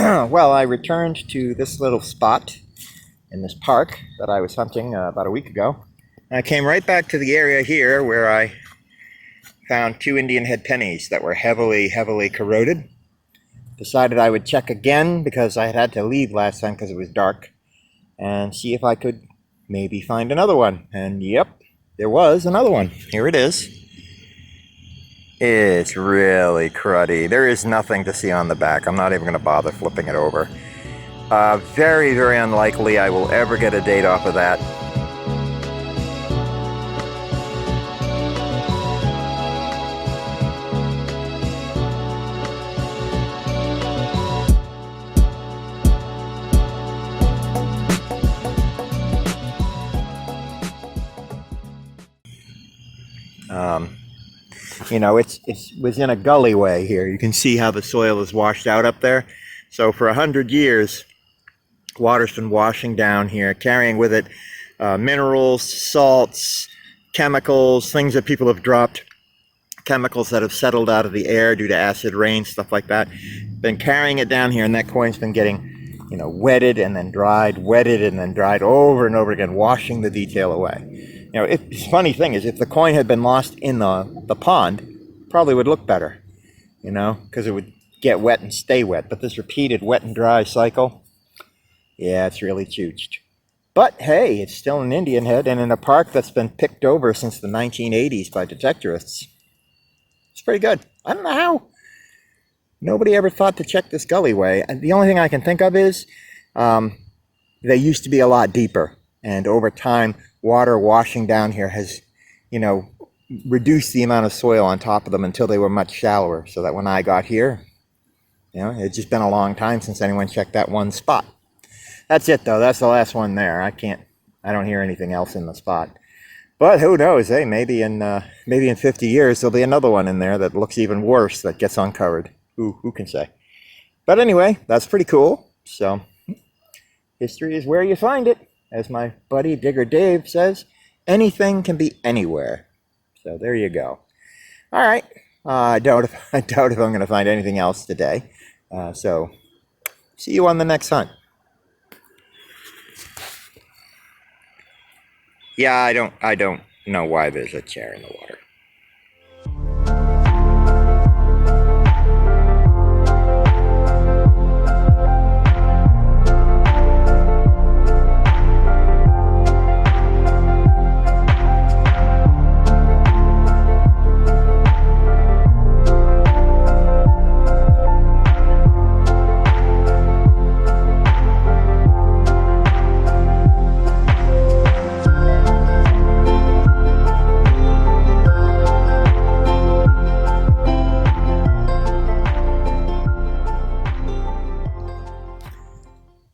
Well, I returned to this little spot in this park that I was hunting about a week ago. And I came right back to the area here where I found 2 Indian head pennies that were heavily corroded. Decided I would check again because I had to leave last time because it was dark, and see if I could maybe find another one. And yep, there was another one. Here it is. It's really cruddy. There is nothing to see on the back. I'm not even going to bother flipping it over. Very unlikely I will ever get a date off of that. You know, it was in a gullyway here. You can see how the soil is washed out up there. So for 100 years, water's been washing down here, carrying with it minerals, salts, chemicals, things that people have dropped, chemicals that have settled out of the air due to acid rain, stuff like that. Been carrying it down here, and that coin's been getting, you know, wetted and then dried, wetted and then dried over and over again, washing the detail away. You know, the funny thing is, if the coin had been lost in the pond, probably would look better, you know, because it would get wet and stay wet. But this repeated wet and dry cycle, yeah, it's really chooched. But hey, it's still an Indian head, and in a park that's been picked over since the 1980s by detectorists. It's pretty good. I don't know how nobody ever thought to check this gullyway. And the only thing I can think of is they used to be a lot deeper, and over time, water washing down here has, you know, reduced the amount of soil on top of them until they were much shallower, so that when I got here, you know, it's just been a long time since anyone checked that one spot. That's it though. That's the last one there. I don't hear anything else in the spot. But who knows? Hey, maybe in 50 years there'll be another one in there that looks even worse that gets uncovered. Who can say? But anyway, that's pretty cool. So history is where you find it. As my buddy Digger Dave says, anything can be anywhere. So there you go. All right. I doubt if I'm going to find anything else today. So see you on the next hunt. Yeah, I don't know why there's a chair in the water.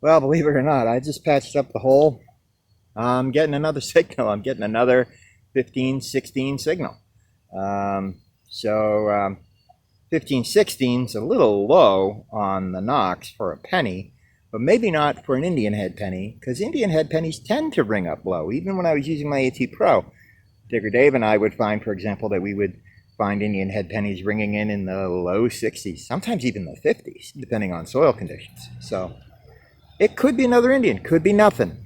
Well, believe it or not, I just patched up the hole. I'm getting another signal. I'm getting another 1516 signal. 1516 is a little low on the Knox for a penny, but maybe not for an Indian head penny, because Indian head pennies tend to ring up low. Even when I was using my AT Pro, Digger Dave and I would find, for example, that we would find Indian head pennies ringing in the low 60s, sometimes even the 50s, depending on soil conditions. So it could be another Indian, could be nothing.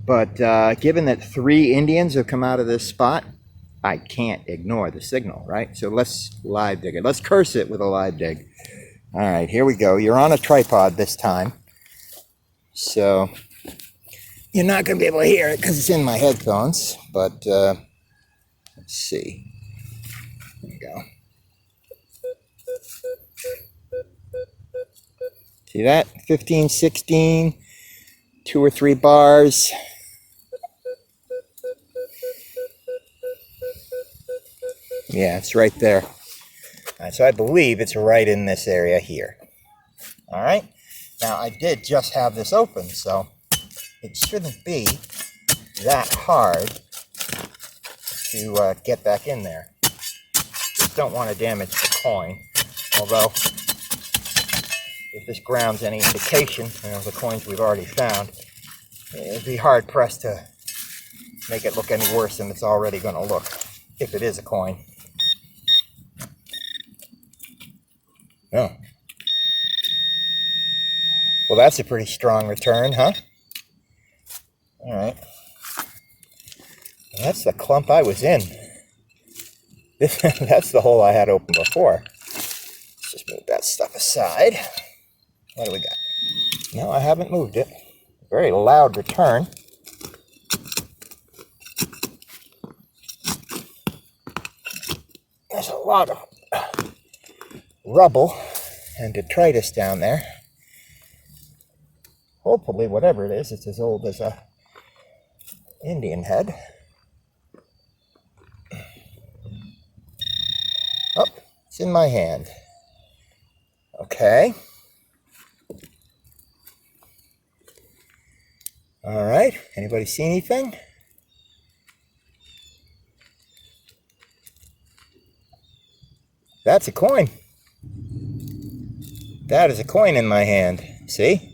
But given that 3 Indians have come out of this spot, I can't ignore the signal, right? So let's live dig it. Let's curse it with a live dig. All right, here we go. You're on a tripod this time. So you're not going to be able to hear it because it's in my headphones. But let's see. There we go. See that? 15, 16, 2 or 3 bars. Yeah, it's right there. So I believe it's right in this area here. All right. Now I did just have this open, so it shouldn't be that hard to get back in there. Just don't want to damage the coin. Although, if this ground's any indication, you know, the coins we've already found, it'd be hard pressed to make it look any worse than it's already going to look, if it is a coin. Oh. Well, that's a pretty strong return, huh? All right. Well, that's the clump I was in. That's the hole I had open before. Let's just move that stuff aside. What do we got? No, I haven't moved it. Very loud return. There's a lot of rubble and detritus down there. Hopefully, whatever it is, it's as old as a Indian head. Oh, it's in my hand. Okay. All right. Anybody see anything? That's a coin. That is a coin in my hand. See?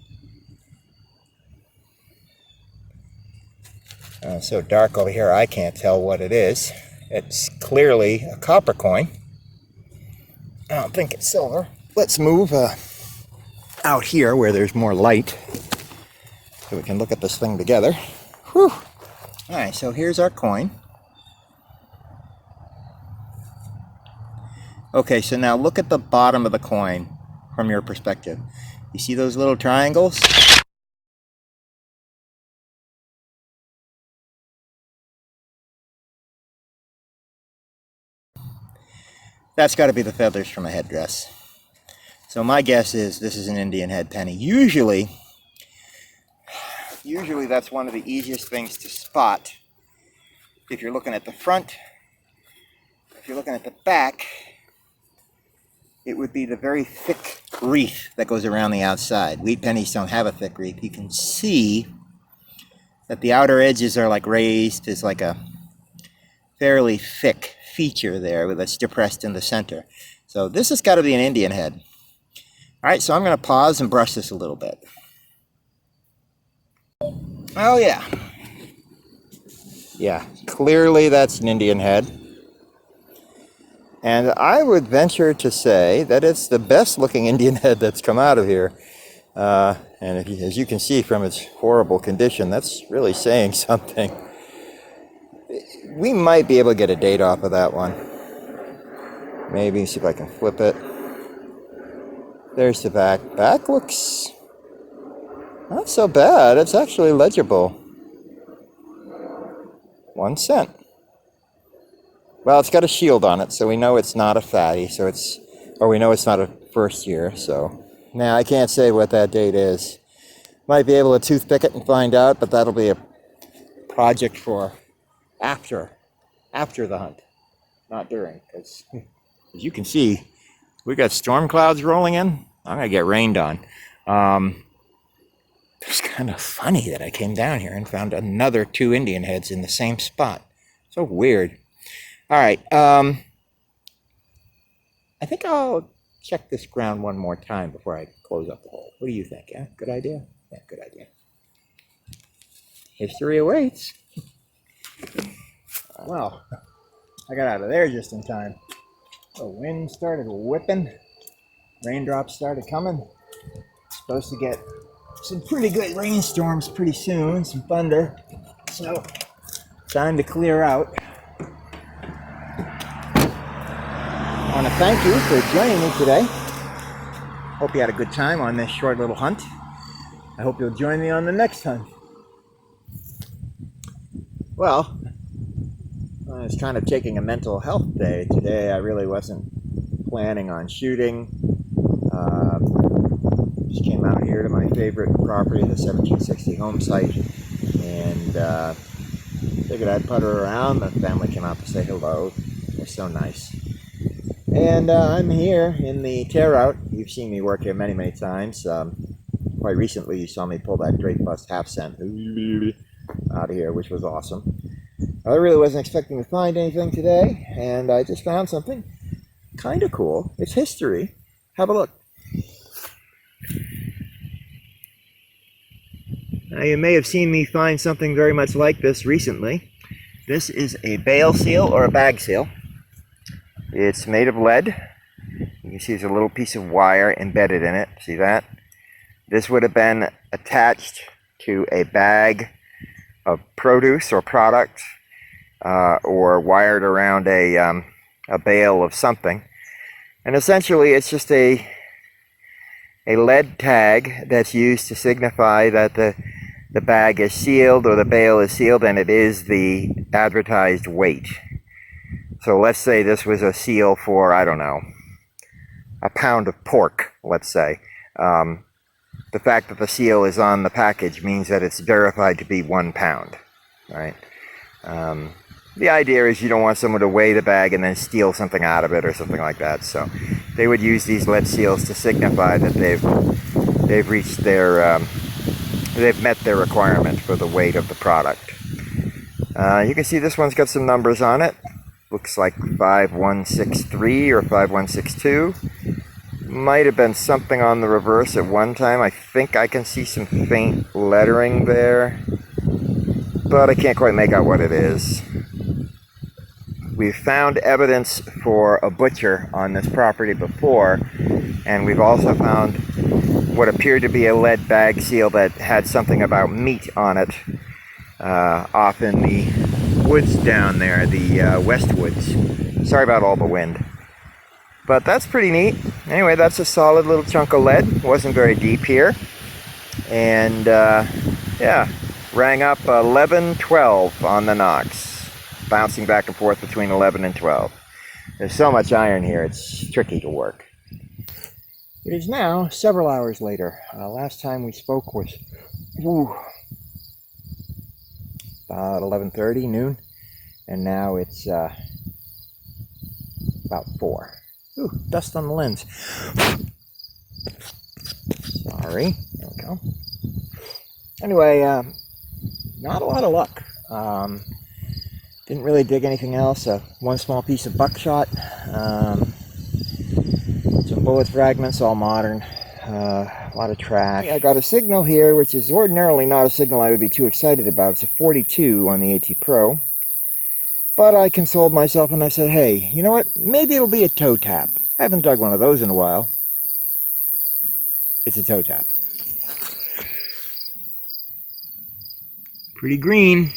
It's so dark over here, I can't tell what it is. It's clearly a copper coin. I don't think it's silver. Let's move out here where there's more light so we can look at this thing together. Whew. All right, so here's our coin. Okay, so now look at the bottom of the coin from your perspective. You see those little triangles? That's got to be the feathers from a headdress. So my guess is this is an Indian head penny. Usually that's one of the easiest things to spot. If you're looking at the front, if you're looking at the back, it would be the very thick wreath that goes around the outside. Wheat pennies don't have a thick wreath. You can see that the outer edges are like raised. There's like a fairly thick feature there that's depressed in the center. So this has got to be an Indian head. All right, so I'm going to pause and brush this a little bit. Oh yeah. Yeah, clearly that's an Indian head. And I would venture to say that it's the best looking Indian head that's come out of here. And as you can see from its horrible condition, that's really saying something. We might be able to get a date off of that one. Maybe see if I can flip it. There's the back. Back looks not so bad. It's actually legible. 1 cent. Well, it's got a shield on it, so we know it's not a fatty. We know it's not a first year. So now I can't say what that date is. Might be able to toothpick it and find out, but that'll be a project for after the hunt, not during. Because as you can see, we got storm clouds rolling in. I'm gonna get rained on. It's kind of funny that I came down here and found another 2 Indian heads in the same spot. So weird. All right. I think I'll check this ground one more time before I close up the hole. What do you think? Yeah, good idea? Yeah, good idea. History awaits. Well, I got out of there just in time. The wind started whipping. Raindrops started coming. Supposed to get some pretty good rainstorms pretty soon, some thunder. So, time to clear out. I want to thank you for joining me today. Hope you had a good time on this short little hunt. I hope you'll join me on the next hunt. Well, I was kind of taking a mental health day today. I really wasn't planning on shooting. Just came out here to my favorite property, the 1760 home site, and figured I'd putter around. The family came out to say hello. They're so nice. And I'm here in the tear out. You've seen me work here many, many times. Quite recently, you saw me pull that Drake bust half cent out of here, which was awesome. I really wasn't expecting to find anything today, and I just found something kind of cool. It's history. Have a look. Now, you may have seen me find something very much like this recently. This is a bale seal or a bag seal. It's made of lead. You can see there's a little piece of wire embedded in it. See that? This would have been attached to a bag of produce or product, or wired around a bale of something. And essentially it's just a lead tag that's used to signify that the bag is sealed or the bale is sealed, and it is the advertised weight. So let's say this was a seal for, I don't know, a pound of pork, let's say. The fact that the seal is on the package means that it's verified to be 1 pound, right? The idea is you don't want someone to weigh the bag and then steal something out of it or something like that. So they would use these lead seals to signify that they've reached their they've met their requirement for the weight of the product. You can see this one's got some numbers on it. Looks like 5163 or 5162. Might have been something on the reverse at one time. I think I can see some faint lettering there, but I can't quite make out what it is. We've found evidence for a butcher on this property before, and we've also found what appeared to be a lead bag seal that had something about meat on it, off in the woods down there, the west woods. Sorry about all the wind. But that's pretty neat. Anyway, that's a solid little chunk of lead. Wasn't very deep here. And yeah, rang up 11-12 on the Knox. Bouncing back and forth between 11 and 12. There's so much iron here, it's tricky to work. It is now several hours later. Last time we spoke was about 11:30, noon. And now it's about 4. Ooh, dust on the lens. Sorry. There we go. Anyway, not a lot of luck. Didn't really dig anything else. One small piece of buckshot. Some bullet fragments, all modern. A lot of trash. I got a signal here, which is ordinarily not a signal I would be too excited about. It's a 42 on the AT Pro. But I consoled myself and I said, hey, you know what? Maybe it'll be a toe tap. I haven't dug one of those in a while. It's a toe tap. Pretty green.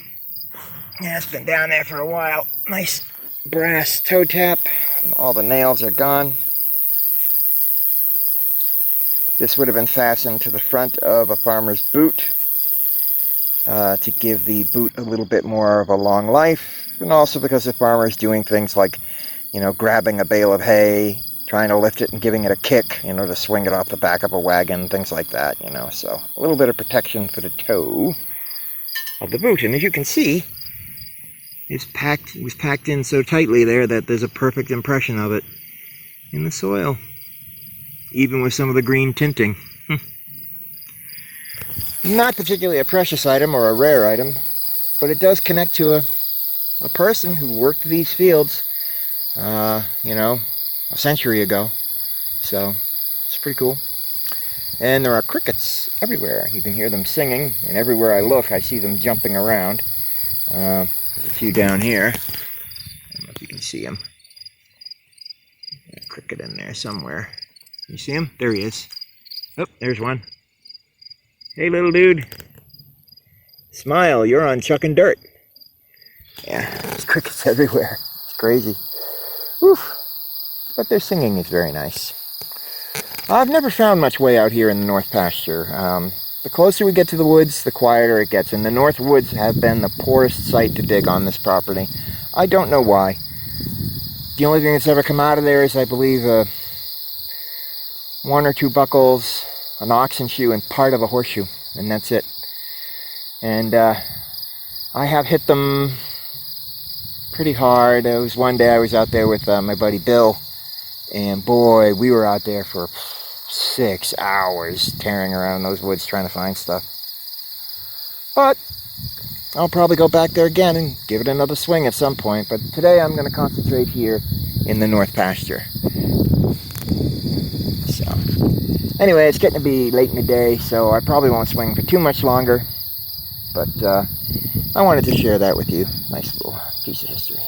Yeah, it's been down there for a while. Nice brass toe tap. All the nails are gone. This would have been fastened to the front of a farmer's boot to give the boot a little bit more of a long life, and also because the farmer is doing things like, you know, grabbing a bale of hay, trying to lift it and giving it a kick, you know, to swing it off the back of a wagon, things like that, you know. So a little bit of protection for the toe of the boot. And as you can see, it was packed in so tightly there that there's a perfect impression of it in the soil, even with some of the green tinting. Not particularly a precious item or a rare item, but it does connect to a person who worked these fields, you know, a century ago. So it's pretty cool. And there are crickets everywhere. You can hear them singing, and everywhere I look I see them jumping around. There's a few down here. I don't know if you can see them. There's a cricket in there somewhere. You see him? There he is. Oh, there's one. Hey, little dude. Smile, you're on Chuckin dirt. Yeah, there's crickets everywhere. It's crazy. Whew. But their singing is very nice. I've never found much way out here in the North Pasture. The closer we get to the woods, the quieter it gets. And the North Woods have been the poorest site to dig on this property. I don't know why. The only thing that's ever come out of there is, I believe, 1 or 2 buckles, an oxen shoe, and part of a horseshoe. And that's it. And I have hit them pretty hard. It was one day I was out there with my buddy Bill. And boy, we were out there for 6 hours tearing around those woods trying to find stuff. But I'll probably go back there again and give it another swing at some point. But today I'm going to concentrate here in the North Pasture. So anyway, it's getting to be late in the day, so I probably won't swing for too much longer. But I wanted to share that with you. Nice little piece of history.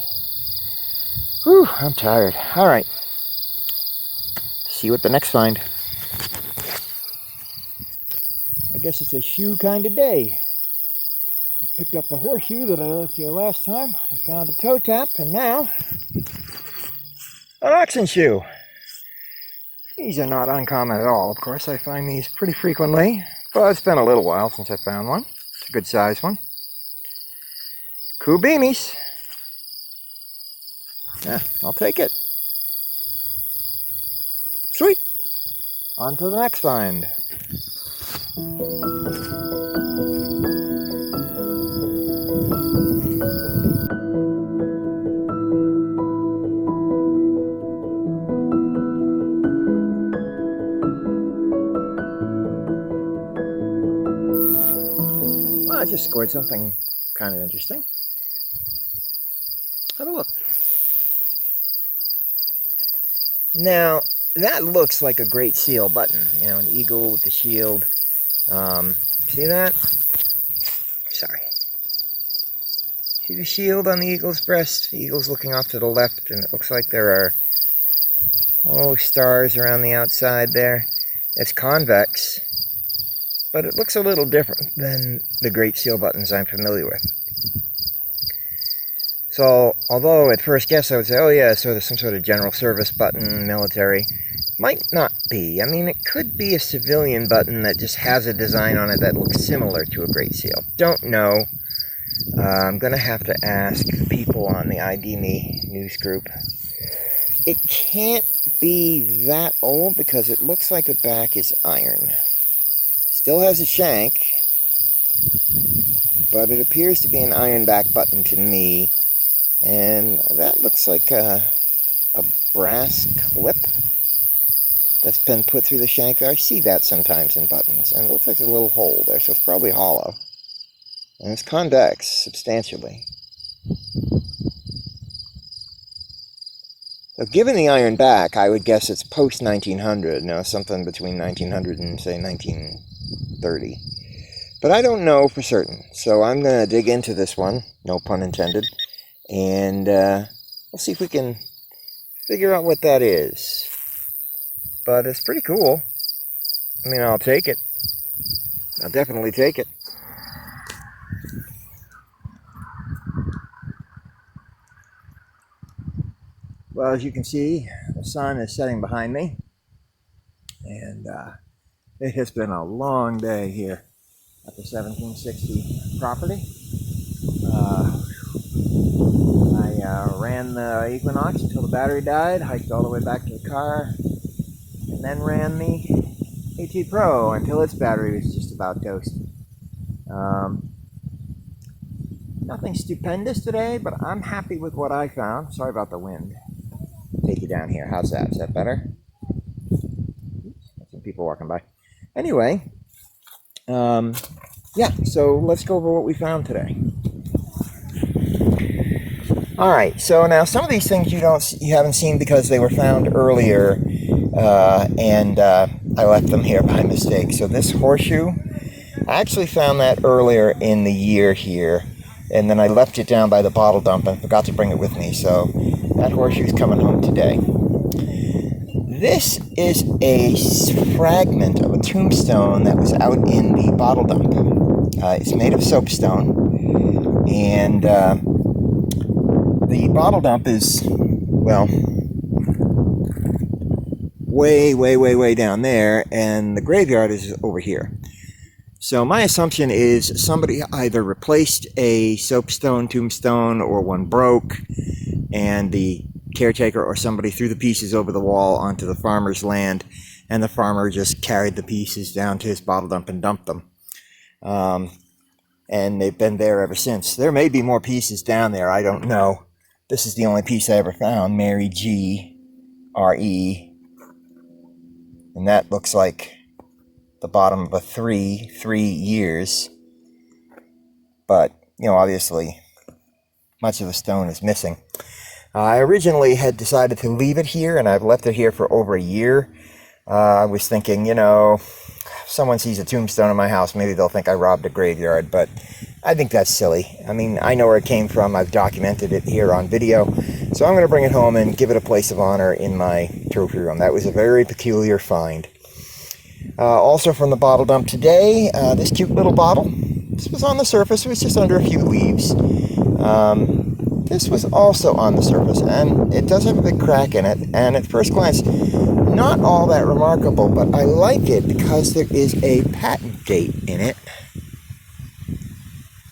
Whew, I'm tired. All right. See you at the next find. guess it's a shoe kind of day. I picked up a horseshoe that I left here last time. I found a toe tap, and now an oxen shoe. These are not uncommon at all. Of course, I find these pretty frequently, but it's been a little while since I found one. It's a good size one. Cool beanies. Yeah, I'll take it. Sweet. On to the next find. Well, I just scored something kind of interesting. Have a look. Now, that looks like a great seal button. You know, an eagle with the shield. See that? Sorry. See the shield on the eagle's breast? The eagle's looking off to the left, and it looks like there are, stars around the outside there. It's convex, but it looks a little different than the great seal buttons I'm familiar with. So, although at first guess I would say, oh yeah, so there's some sort of general service button, military. Might not be. I mean, it could be a civilian button that just has a design on it that looks similar to a great seal. Don't know. I'm going to have to ask people on the ID Me news group. It can't be that old because it looks like the back is iron. Still has a shank, but it appears to be an iron back button to me. And that looks like a brass clip that's been put through the shank there. I see that sometimes in buttons, and it looks like there's a little hole there, so it's probably hollow. And it's convex, substantially. So given the iron back, I would guess it's post-1900, something between 1900 and, say, 1930. But I don't know for certain, so I'm going to dig into this one, no pun intended, and we'll see if we can figure out what that is. But it's pretty cool. I mean, I'll take it. I'll definitely take it. Well, as you can see, the sun is setting behind me. And it has been a long day here at the 1760 property. I ran the Equinox until the battery died, hiked all the way back to the car, and then ran the AT Pro until its battery was just about toast. Nothing stupendous today, but I'm happy with what I found. Sorry about the wind. Take you down here. How's that? Is that better? Some people walking by. Anyway, yeah, so let's go over what we found today. All right, so now some of these things you haven't seen because they were found earlier, and I left them here by mistake. So this horseshoe, I actually found that earlier in the year here, and then I left it down by the bottle dump and forgot to bring it with me. So that horseshoe's coming home today. This is a fragment of a tombstone that was out in the bottle dump. It's made of soapstone, and the bottle dump is, well, way down there, and the graveyard is over here. So my assumption is somebody either replaced a soapstone tombstone, or one broke, and the caretaker or somebody threw the pieces over the wall onto the farmer's land, and the farmer just carried the pieces down to his bottle dump and dumped them. And they've been there ever since. There may be more pieces down there, I don't know. This is the only piece I ever found, Mary G. R.E. And that looks like the bottom of a 3 years. But, obviously, much of the stone is missing. I originally had decided to leave it here, and I've left it here for over a year. I was thinking, if someone sees a tombstone in my house, maybe they'll think I robbed a graveyard, but I think that's silly. I mean, I know where it came from. I've documented it here on video, so I'm going to bring it home and give it a place of honor in my trophy room. That was a very peculiar find. Also from the bottle dump today, this cute little bottle. This was on the surface. It was just under a few leaves. This was also on the surface, and it does have a big crack in it. And at first glance, not all that remarkable, but I like it because there is a patent date in it.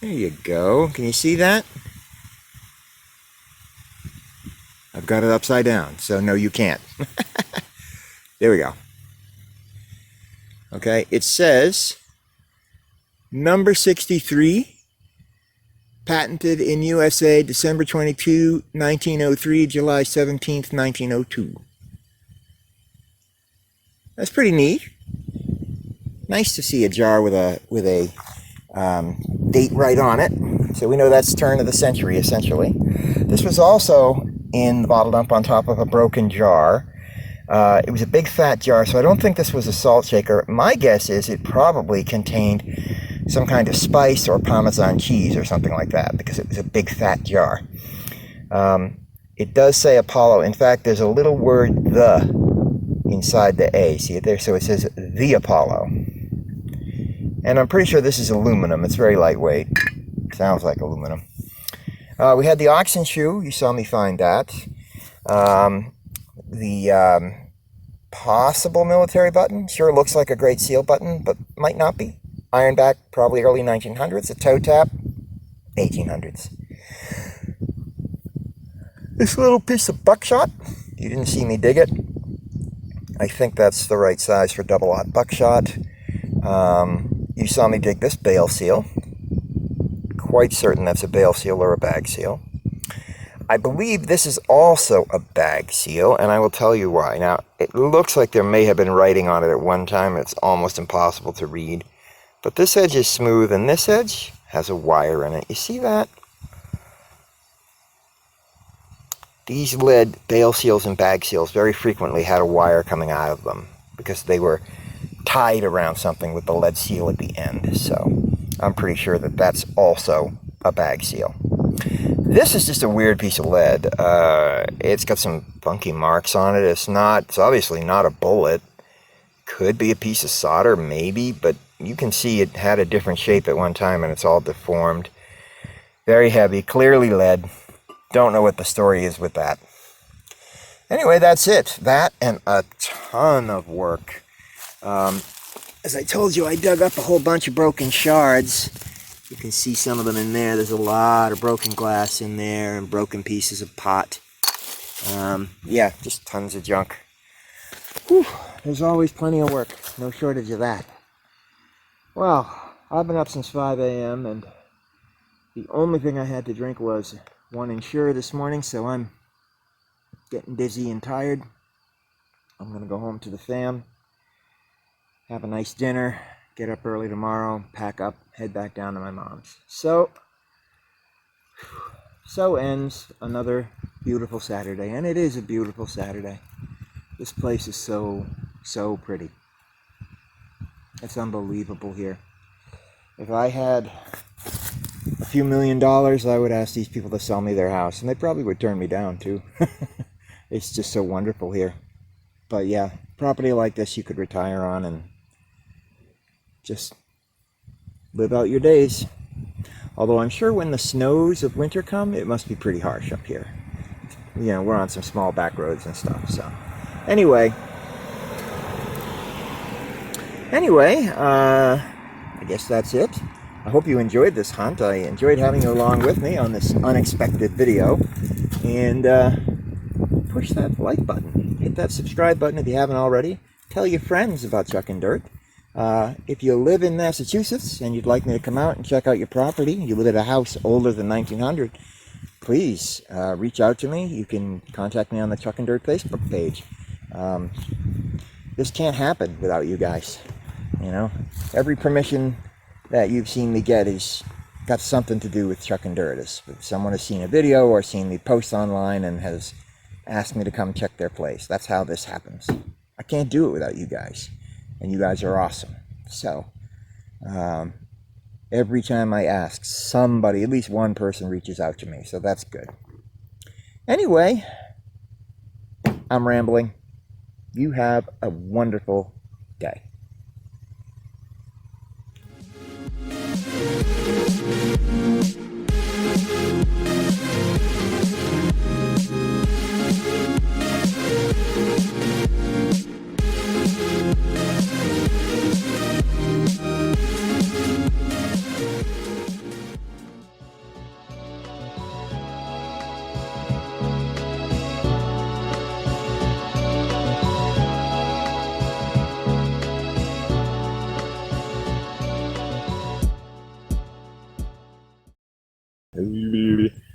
There you go. Can you see that? I've got it upside down, so no, you can't. There we go. Okay, it says number 63, patented in USA, December 22, 1903, July 17th, 1902. That's pretty neat. Nice to see a jar with a date right on it. So we know that's turn of the century, essentially. This was also in the bottle dump on top of a broken jar. It was a big fat jar, so I don't think this was a salt shaker. My guess is it probably contained some kind of spice or Parmesan cheese or something like that, because it was a big fat jar. It does say Apollo. In fact, there's a little word "the" inside the A. See it there? So it says the Apollo. And I'm pretty sure this is aluminum. It's very lightweight. Sounds like aluminum. We had the oxen shoe. You saw me find that. The possible military button. Sure looks like a Great Seal button, but might not be. Ironback, probably early 1900s. A toe tap, 1800s. This little piece of buckshot. You didn't see me dig it. I think that's the right size for double-aught buckshot. You saw me dig this bale seal. Quite certain that's a bale seal or a bag seal. I believe this is also a bag seal, and I will tell you why. Now, it looks like there may have been writing on it at one time. It's almost impossible to read. But this edge is smooth, and this edge has a wire in it. You see that? These lead bale seals and bag seals very frequently had a wire coming out of them because they were tied around something with the lead seal at the end. So I'm pretty sure that that's also a bag seal. This is just a weird piece of lead. It's got some funky marks on it. It's obviously not a bullet. Could be a piece of solder, maybe, but you can see it had a different shape at one time and it's all deformed. Very heavy, clearly lead. Don't know what the story is with that. Anyway, that's it. That and a ton of work. As I told you, I dug up a whole bunch of broken shards. You can see some of them in there. There's a lot of broken glass in there and broken pieces of pot. Yeah, just tons of junk. Whew, there's always plenty of work. No shortage of that. Well, I've been up since 5 a.m. and the only thing I had to drink was one Ensure this morning, so I'm getting dizzy and tired. I'm going to go home to the fam, have a nice dinner, get up early tomorrow, pack up, head back down to my mom's. So ends another beautiful Saturday, and it is a beautiful Saturday. This place is so pretty. It's unbelievable here. If I had a few $1 million, I would ask these people to sell me their house, and they probably would turn me down too. It's just so wonderful here. But yeah, property like this you could retire on and just live out your days. Although I'm sure when the snows of winter come, it must be pretty harsh up here. You know, we're on some small back roads and stuff. So anyway, I guess that's it. I hope you enjoyed this hunt. I enjoyed having you along with me on this unexpected video. And push that like button. Hit that subscribe button if you haven't already. Tell your friends about Chuckin Dirt. If you live in Massachusetts and you'd like me to come out and check out your property, you live at a house older than 1900, please reach out to me. You can contact me on the Chuckin Dirt Facebook page. This can't happen without you guys. You know, every permission that you've seen me get is got something to do with Chuckin Dirt. If someone has seen a video or seen me post online and has asked me to come check their place. That's how this happens. I can't do it without you guys. And you guys are awesome. So, every time I ask, somebody, at least one person, reaches out to me. So that's good. Anyway, I'm rambling. You have a wonderful day.